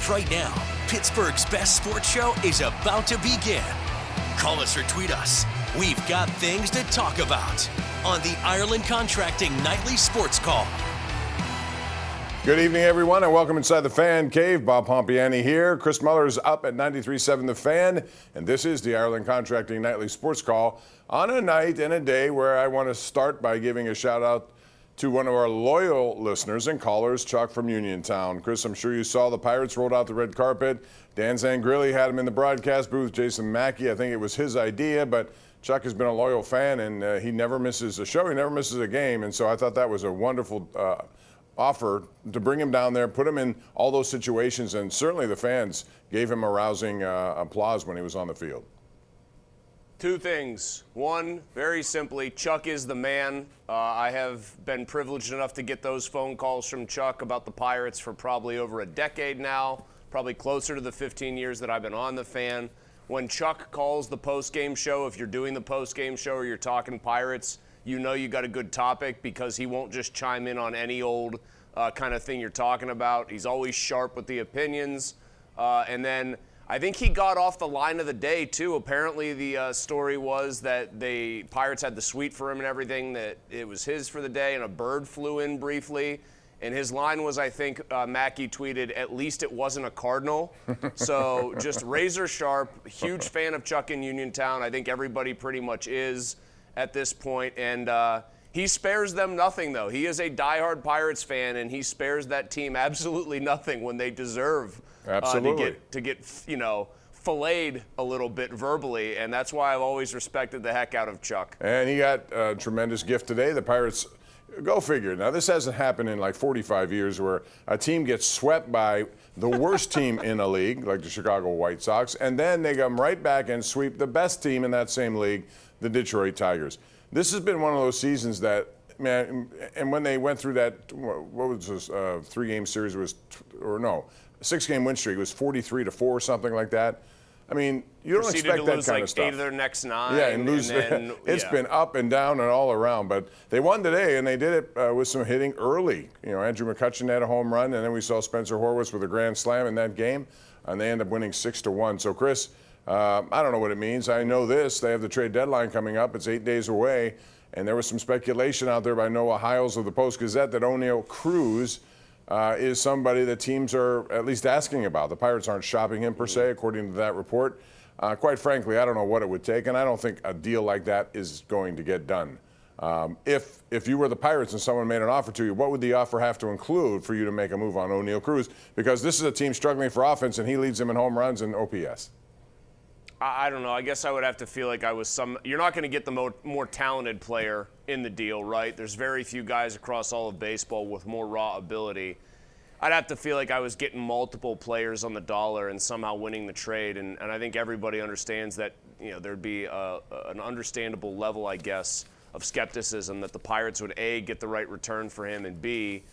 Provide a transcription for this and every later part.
Right now, Pittsburgh's best sports show is about to begin. Call us or tweet us. We've got things to talk about on the Ireland Contracting Nightly Sports Call. Good evening, everyone, and welcome inside the Fan Cave. Bob Pompeani here. Chris Mueller's up at 93.7 The Fan, and this is the Ireland Contracting Nightly Sports Call on a night and a day where I want to start by giving a shout-out to one of our loyal listeners and callers, Chuck from Uniontown. Chris, I'm sure you saw the Pirates rolled out the red carpet. Dan Zangrilli had him in the broadcast booth. Jason Mackey, I think it was his idea, but Chuck has been a loyal fan, and he never misses a show. He never misses a game, and so I thought that was a wonderful offer to bring him down there, put him in all those situations, and certainly the fans gave him a rousing applause when he was on the field. Two things. One, very simply, Chuck is the man. I have been privileged enough to get those phone calls from Chuck about the Pirates for probably over a decade now, probably closer to the 15 years that I've been on the Fan. When Chuck calls the post-game show, if you're doing the post-game show or you're talking Pirates, you know you got a good topic because he won't just chime in on any old kind of thing you're talking about. He's always sharp with the opinions. And then I think he got off the line of the day, too. Apparently, the story was that the Pirates had the suite for him and everything, that it was his for the day, and a bird flew in briefly. And his line was, I think, Mackey tweeted, "At least it wasn't a cardinal." So just razor sharp, huge fan of Chuck in Uniontown. I think everybody pretty much is at this point. And he spares them nothing, though. He is a diehard Pirates fan, and he spares that team absolutely nothing when they deserve to get filleted a little bit verbally, and that's why I've always respected the heck out of Chuck. And he got a tremendous gift today. The Pirates, go figure. Now, this hasn't happened in like 45 years where a team gets swept by the worst team in a league, like the Chicago White Sox, and then they come right back and sweep the best team in that same league, the Detroit Tigers. This has been one of those seasons that, man, and when they went through that, what was this, three-game series, six-game win streak, it was 43-4 or something like that. I mean, you don't expect that kind of stuff. 8 of their next 9. Yeah, and lose. It's been up and down and all around, but they won today, and they did it with some hitting early. You know, Andrew McCutchen had a home run, and then we saw Spencer Horwitz with a grand slam in that game, and they end up winning 6-1. So, Chris, I don't know what it means. I know this. They have the trade deadline coming up. It's 8 days away, and there was some speculation out there by Noah Hiles of the Post-Gazette that O'Neal Cruz is somebody that teams are at least asking about. The Pirates aren't shopping him per se, according to that report. Quite frankly, I don't know what it would take, and I don't think a deal like that is going to get done. If you were the Pirates and someone made an offer to you, what would the offer have to include for you to make a move on O'Neal Cruz? Because this is a team struggling for offense, and he leads them in home runs and OPS. I don't know. I guess I would have to feel like I was you're not going to get the more talented player in the deal, right? There's very few guys across all of baseball with more raw ability. I'd have to feel like I was getting multiple players on the dollar and somehow winning the trade. And I think everybody understands that, there'd be an understandable level, I guess, of skepticism that the Pirates would, A, get the right return for him, and B,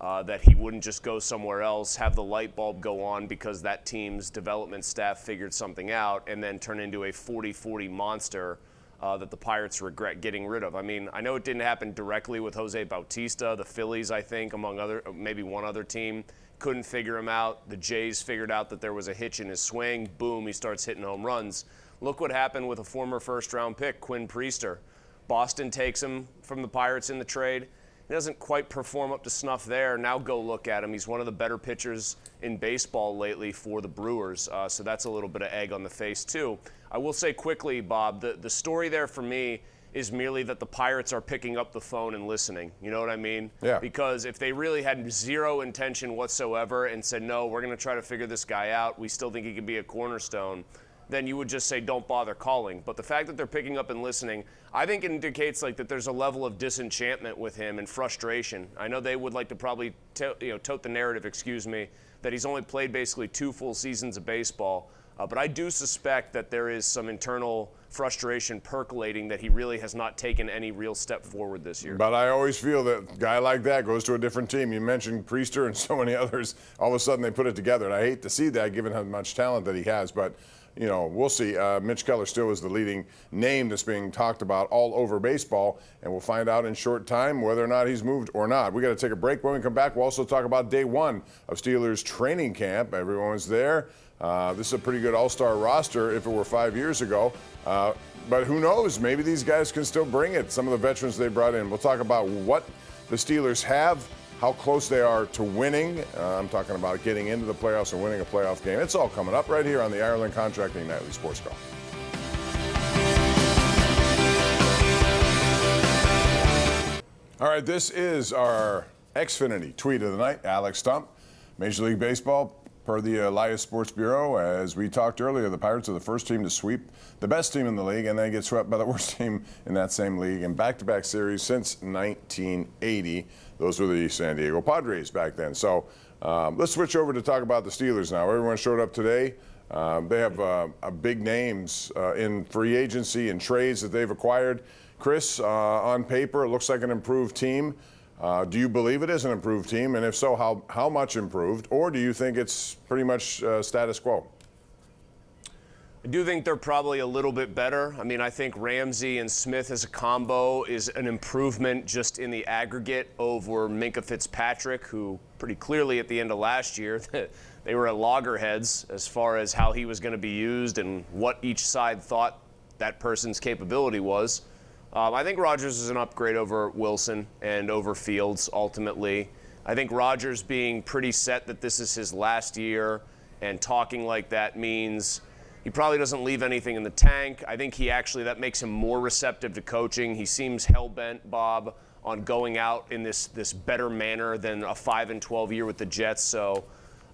that he wouldn't just go somewhere else, have the light bulb go on because that team's development staff figured something out, and then turn into a 40-40 monster that the Pirates regret getting rid of. I mean, I know it didn't happen directly with Jose Bautista. The Phillies, I think, among maybe one other team, couldn't figure him out. The Jays figured out that there was a hitch in his swing. Boom, he starts hitting home runs. Look what happened with a former first-round pick, Quinn Priester. Boston takes him from the Pirates in the trade. He doesn't quite perform up to snuff there. Now go look at him. He's one of the better pitchers in baseball lately for the Brewers. So that's a little bit of egg on the face, too. I will say quickly, Bob, the story there for me is merely that the Pirates are picking up the phone and listening. You know what I mean? Yeah. Because if they really had zero intention whatsoever and said, no, we're going to try to figure this guy out, we still think he could be a cornerstone, then you would just say don't bother calling. But the fact that they're picking up and listening, I think indicates that there's a level of disenchantment with him and frustration. I know they would like to probably tote the narrative, that he's only played basically 2 full seasons of baseball. But I do suspect that there is some internal frustration percolating that he really has not taken any real step forward this year. But I always feel that a guy like that goes to a different team. You mentioned Priester and so many others. All of a sudden they put it together, and I hate to see that given how much talent that he has. But you know, we'll see. Mitch Keller still is the leading name that's being talked about all over baseball, and we'll find out in short time whether or not he's moved or not. We got to take a break. When we come back, we'll also talk about day one of Steelers training camp. Everyone was there. This is a pretty good all-star roster if it were 5 years ago. But who knows? Maybe these guys can still bring it. Some of the veterans they brought in. We'll talk about what the Steelers have, how close they are to winning. I'm talking about getting into the playoffs and winning a playoff game. It's all coming up right here on the Ireland Contracting Nightly Sports Call. All right, this is our Xfinity tweet of the night. Alex Stump, Major League Baseball. Per the Elias Sports Bureau, as we talked earlier, the Pirates are the first team to sweep the best team in the league and then get swept by the worst team in that same league in back-to-back series since 1980. Those were the San Diego Padres back then. So let's switch over to talk about the Steelers now. Everyone showed up today. They have big names in free agency and trades that they've acquired. Chris, on paper, it looks like an improved team. Do you believe it is an improved team? And if so, how much improved? Or do you think it's pretty much status quo? I do think they're probably a little bit better. I mean, I think Ramsey and Smith as a combo is an improvement just in the aggregate over Minkah Fitzpatrick, who pretty clearly at the end of last year, they were at loggerheads as far as how he was going to be used and what each side thought that person's capability was. I think Rodgers is an upgrade over Wilson and over Fields, ultimately. I think Rodgers being pretty set that this is his last year and talking like that means he probably doesn't leave anything in the tank. I think that makes him more receptive to coaching. He seems hell-bent, Bob, on going out in this better manner than a 5-12 year with the Jets. So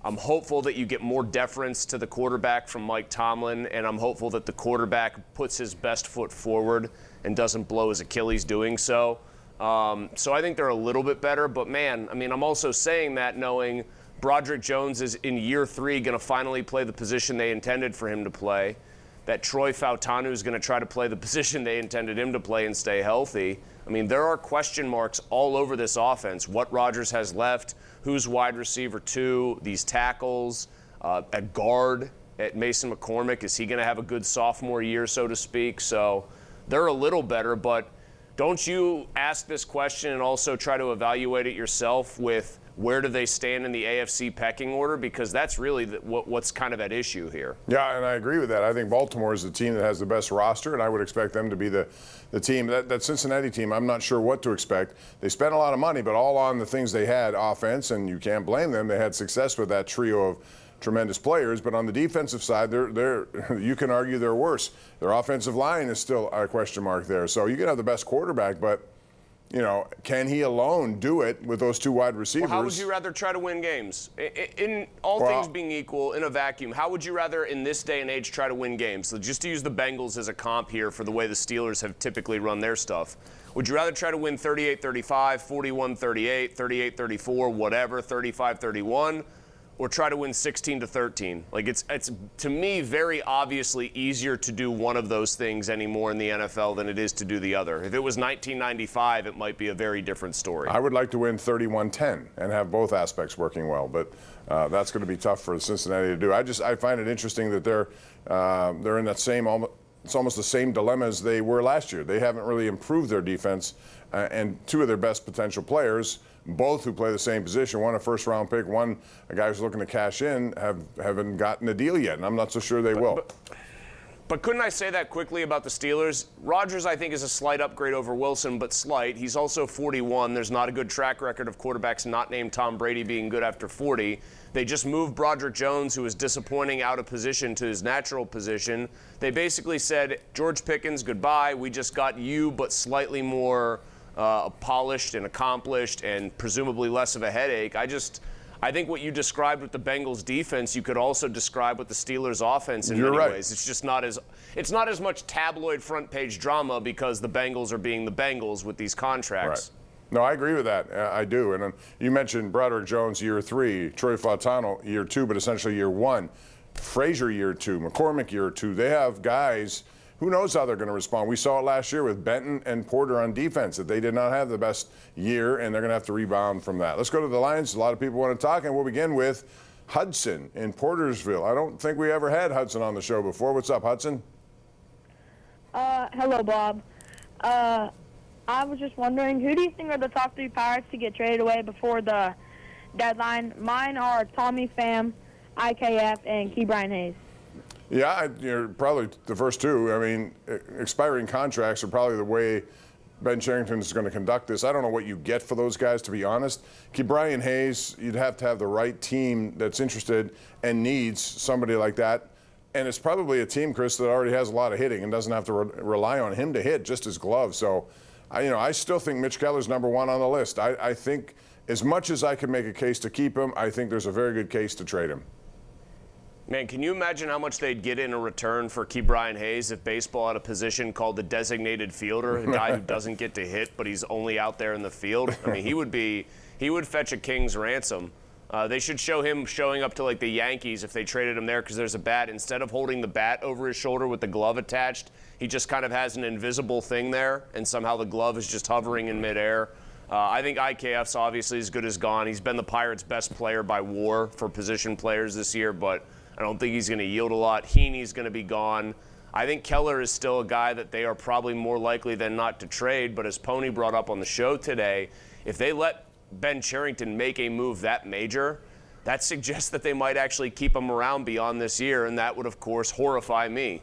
I'm hopeful that you get more deference to the quarterback from Mike Tomlin, and I'm hopeful that the quarterback puts his best foot forward and doesn't blow his Achilles doing so. So I think they're a little bit better. But, man, I mean, I'm also saying that knowing Broderick Jones is in year 3 going to finally play the position they intended for him to play, that Troy Fautanu is going to try to play the position they intended him to play and stay healthy. I mean, there are question marks all over this offense. What Rodgers has left, who's wide receiver 2, these tackles, at guard, at Mason McCormick. Is he going to have a good sophomore year, so to speak? So they're a little better, but don't you ask this question and also try to evaluate it yourself with where do they stand in the AFC pecking order? Because that's really what's kind of at issue here. Yeah, and I agree with that. I think Baltimore is the team that has the best roster, and I would expect them to be the team. That Cincinnati team, I'm not sure what to expect. They spent a lot of money, but all on the things they had, offense, and you can't blame them. They had success with that trio of tremendous players, but on the defensive side, they're you can argue they're worse. Their offensive line is still a question mark there. So you can have the best quarterback, but you know, can he alone do it with those 2 wide receivers? Well, how would you rather try to win games? In all things being equal, in a vacuum, how would you rather in this day and age try to win games? So just to use the Bengals as a comp here for the way the Steelers have typically run their stuff. Would you rather try to win 38-35, 41-38, 38-34, whatever, 35-31? Or try to win 16-13. Like it's to me very obviously easier to do one of those things anymore in the NFL than it is to do the other. If it was 1995, it might be a very different story. I would like to win 31-10 and have both aspects working well, but that's going to be tough for Cincinnati to do. I find it interesting that they're in that same it's almost the same dilemma as they were last year. They haven't really improved their defense, and 2 of their best potential players, both who play the same position, one a first-round pick, one a guy who's looking to cash in, haven't gotten a deal yet, and I'm not so sure they will. But couldn't I say that quickly about the Steelers? Rodgers, I think, is a slight upgrade over Wilson, but slight. He's also 41. There's not a good track record of quarterbacks not named Tom Brady being good after 40. They just moved Broderick Jones, who was disappointing out of position, to his natural position. They basically said, George Pickens, goodbye. We just got you, but slightly more polished and accomplished and presumably less of a headache. I think what you described with the Bengals defense, you could also describe with the Steelers offense in many ways. It's just not as much tabloid front page drama because the Bengals are being the Bengals with these contracts. Right. No, I agree with that. I do. And you mentioned Broderick Jones year 3, Troy Fautanu year 2, but essentially year 1, Frazier year 2, McCormick year 2. They have guys who knows how they're going to respond. We saw it last year with Benton and Porter on defense, that they did not have the best year, and they're going to have to rebound from that. Let's go to the Lions. A lot of people want to talk, and we'll begin with Hudson in Portersville. I don't think we ever had Hudson on the show before. What's up, Hudson? Hello, Bob. I was just wondering, who do you think are the top 3 Pirates to get traded away before the deadline? Mine are Tommy Pham, IKF, and Ke'Bryan Hayes. Yeah, you're probably the first 2. I mean, expiring contracts are probably the way Ben Cherington is going to conduct this. I don't know what you get for those guys, to be honest. Ke'Bryan Hayes, you'd have to have the right team that's interested and needs somebody like that. And it's probably a team, Chris, that already has a lot of hitting and doesn't have to rely on him to hit, just his glove. So, I still think Mitch Keller's number 1 on the list. I think as much as I can make a case to keep him, I think there's a very good case to trade him. Man, can you imagine how much they'd get in a return for Ke'Bryan Hayes if baseball had a position called the designated fielder, a guy who doesn't get to hit, but he's only out there in the field? I mean, he would fetch a king's ransom. They should show him showing up to like the Yankees if they traded him there, because there's a bat. Instead of holding the bat over his shoulder with the glove attached, he just kind of has an invisible thing there, and somehow the glove is just hovering in midair. I think IKF's obviously as good as gone. He's been the Pirates' best player by WAR for position players this year, but I don't think he's going to yield a lot. Heaney's going to be gone. I think Keller is still a guy that they are probably more likely than not to trade, but as Pony brought up on the show today, if they let Ben Cherington make a move that major, that suggests that they might actually keep him around beyond this year, and that would, of course, horrify me.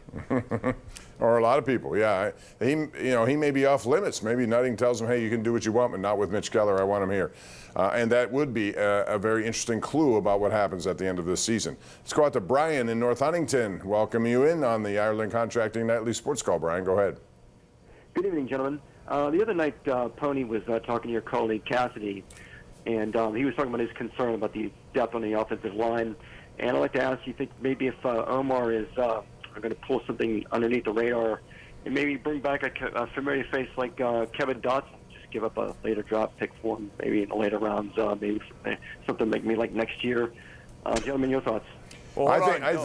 Or a lot of people, yeah. He may be off limits. Maybe Nutting tells him, hey, you can do what you want, but not with Mitch Keller. I want him here. And that would be a very interesting clue about what happens at the end of this season. Let's go out to Brian in North Huntington. Welcome you in on the Ireland Contracting Nightly Sports Call. Brian, go ahead. Good evening, gentlemen. The other night, Pony was talking to your colleague Cassidy, and he was talking about his concern about the depth on the offensive line. And I'd like to ask, you think maybe if Omar is going to pull something underneath the radar and maybe bring back a familiar face like Kevin Dotson, just give up a later draft pick for him, maybe in the later rounds, maybe something like next year. Gentlemen, your thoughts? Well,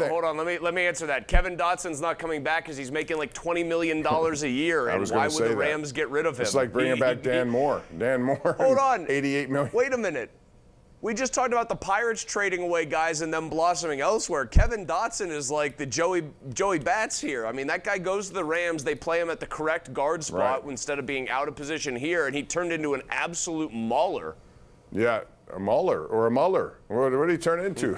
hold on. Let me answer that. Kevin Dotson's not coming back because he's making like $20 million a year, and why would the Rams get rid of him? It's like bringing back Dan Moore. Dan Moore. Hold on. $88 million. Wait a minute. We just talked about the Pirates trading away guys and them blossoming elsewhere. Kevin Dotson is like the Joey Bats here. I mean, that guy goes to the Rams. They play him at the correct guard spot instead of being out of position here, and he turned into an absolute mauler. Yeah. A Mueller or a Mueller. What did he turn into?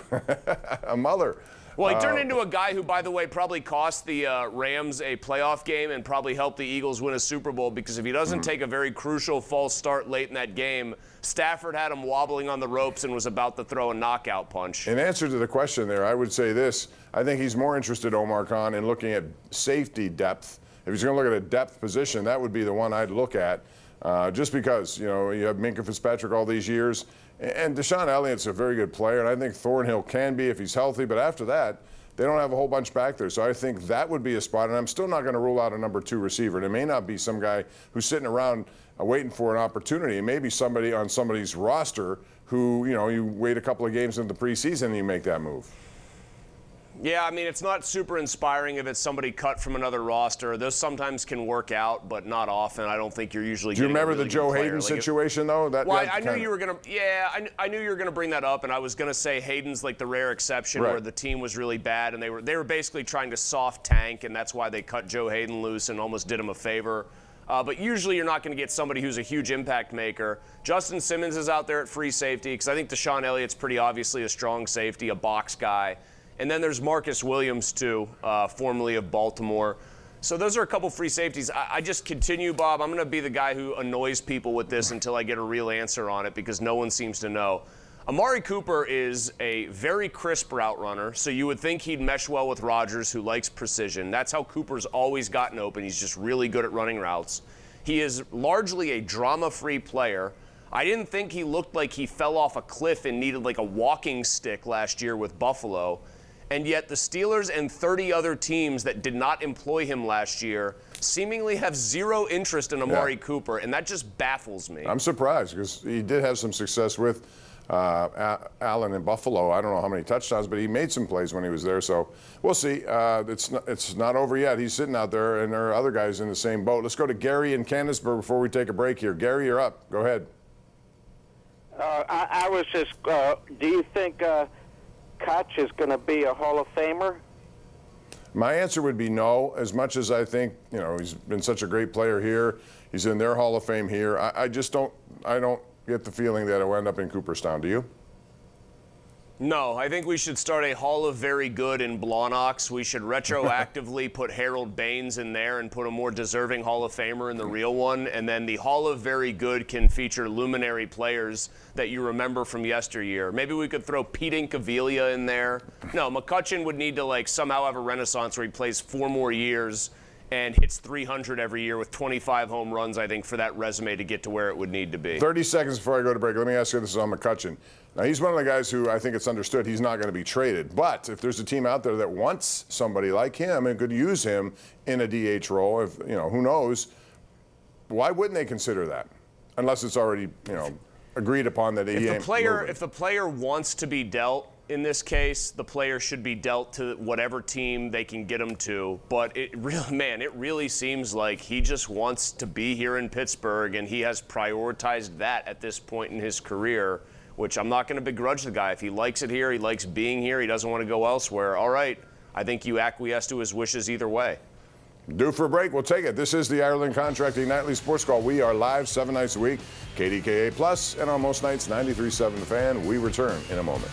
A Mueller. Well, he turned into a guy who, by the way, probably cost the Rams a playoff game and probably helped the Eagles win a Super Bowl, because if he doesn't take a very crucial false start late in that game, Stafford had him wobbling on the ropes and was about to throw a knockout punch. In answer to the question there, I would say this. I think he's more interested, Omar Khan, in looking at safety depth. If he's going to look at a depth position, that would be the one I'd look at, just because, you have Minkah Fitzpatrick all these years. And Deshaun Elliott's a very good player, and I think Thornhill can be if he's healthy. But after that, they don't have a whole bunch back there. So I think that would be a spot. And I'm still not going to rule out a number 2 receiver. And it may not be some guy who's sitting around waiting for an opportunity. It may be somebody on somebody's roster who, you wait a couple of games into the preseason and you make that move. Yeah, I mean, it's not super inspiring if it's somebody cut from another roster. Those sometimes can work out, but not often. I don't think you're usually. Do you remember really the Joe Hayden situation, though? I knew you were gonna. Yeah, I knew you were gonna bring that up, and I was gonna say Hayden's like the rare exception where the team was really bad, and they were basically trying to soft tank, and that's why they cut Joe Hayden loose and almost did him a favor. But usually you're not going to get somebody who's a huge impact maker. Justin Simmons is out there at free safety because I think Deshaun Elliott's pretty obviously a strong safety, a box guy. And then there's Marcus Williams, too, formerly of Baltimore. So those are a couple free safeties. I just continue, Bob. I'm going to be the guy who annoys people with this until I get a real answer on it because no one seems to know. Amari Cooper is a very crisp route runner, so you would think he'd mesh well with Rodgers, who likes precision. That's how Cooper's always gotten open. He's just really good at running routes. He is largely a drama-free player. I didn't think he looked like he fell off a cliff and needed like a walking stick last year with Buffalo. And yet the Steelers and 30 other teams that did not employ him last year seemingly have zero interest in Amari Cooper, and that just baffles me. I'm surprised because he did have some success with Allen in Buffalo. I don't know how many touchdowns, but he made some plays when he was there. So we'll see. It's not over yet. He's sitting out there, and there are other guys in the same boat. Let's go to Gary in Candaceburg before we take a break here. Gary, you're up. Go ahead. I was just, do you think Kutch is going to be a Hall of Famer? My answer would be no, as much as I think, he's been such a great player here. He's in their Hall of Fame here. I don't get the feeling that it'll end up in Cooperstown. Do you? No, I think we should start a Hall of Very Good in Blawnox. We should retroactively put Harold Baines in there and put a more deserving Hall of Famer in the real one. And then the Hall of Very Good can feature luminary players that you remember from yesteryear. Maybe we could throw Pete Incaviglia in there. No, McCutchen would need to somehow have a renaissance where he plays 4 more years and hits 300 every year with 25 home runs, I think, for that resume to get to where it would need to be. 30 seconds before I go to break. Let me ask you this on McCutchen. Now, he's one of the guys who I think it's understood he's not going to be traded. But if there's a team out there that wants somebody like him and could use him in a DH role, if who knows, why wouldn't they consider that? Unless it's already, agreed upon that he ain't moving. If the player wants to be dealt, in this case, the player should be dealt to whatever team they can get him to. But it really seems like he just wants to be here in Pittsburgh, and he has prioritized that at this point in his career, which I'm not going to begrudge the guy. If he likes it here, he likes being here, he doesn't want to go elsewhere, all right. I think you acquiesce to his wishes either way. Due for a break, we'll take it. This is the Ireland Contracting Nightly Sports Call. We are live 7 nights a week, KDKA+, and on most nights, 93.7 The Fan. We return in a moment.